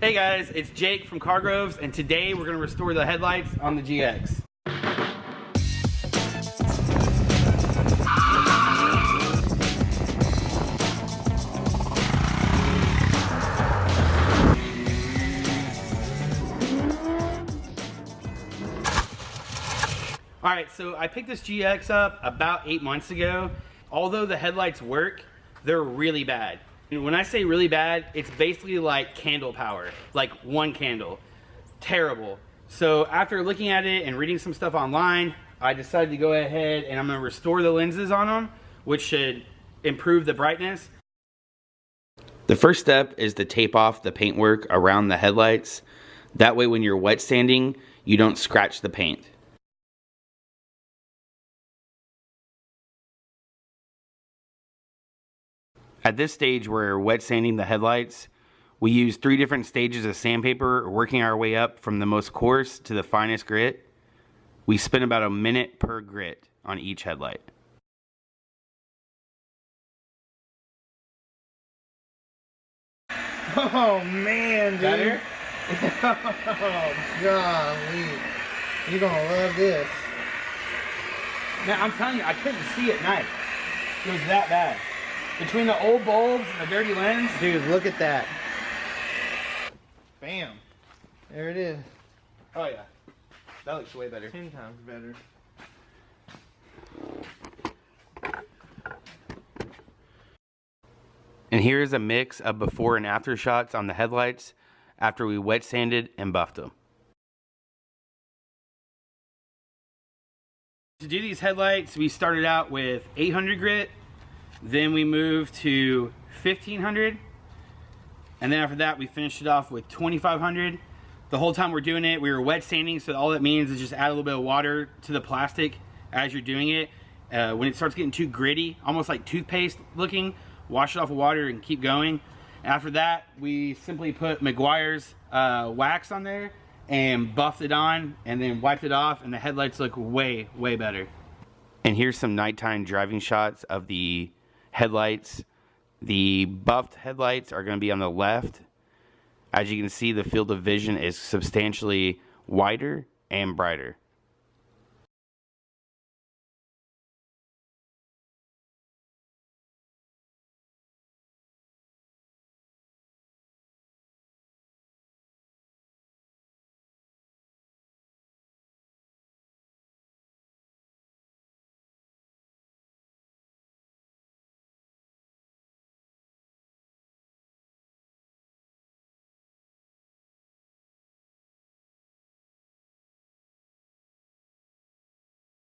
Hey guys, it's Jake from Car Groves, and today we're going to restore the headlights on the GX. Alright, so I picked this GX up about 8 months ago. Although the headlights work, they're really bad. When I say really bad, it's basically like candle power, like one candle. Terrible. So after looking at it and reading some stuff online, I decided to go ahead and I'm going to restore the lenses on them, which should improve the brightness. The first step is to tape off the paintwork around the headlights. That way when you're wet sanding, you don't scratch the paint. At this stage, we're wet sanding the headlights. We use 3 different stages of sandpaper, working our way up from the most coarse to the finest grit. We spend about a minute per grit on each headlight. Oh man, dude. Better? Oh golly. You're gonna love this. Now, I'm telling you, I couldn't see at night. It was that bad. Between the old bulbs and the dirty lens. Dude, look at that. Bam. There it is. Oh yeah. That looks way better. 10 times better. And here's a mix of before and after shots on the headlights after we wet sanded and buffed them. To do these headlights, we started out with 800 grit. Then we moved to 1500, and then after that we finished it off with 2500. The whole time we're doing it, we were wet sanding, so all that means is just add a little bit of water to the plastic as you're doing it. When it starts getting too gritty, almost like toothpaste looking, wash it off with water and keep going. After that, we simply put Meguiar's wax on there and buffed it on and then wiped it off, and the headlights look way, way better. And here's some nighttime driving shots of the headlights. The buffed headlights are going to be on the left. As you can see, the field of vision is substantially wider and brighter.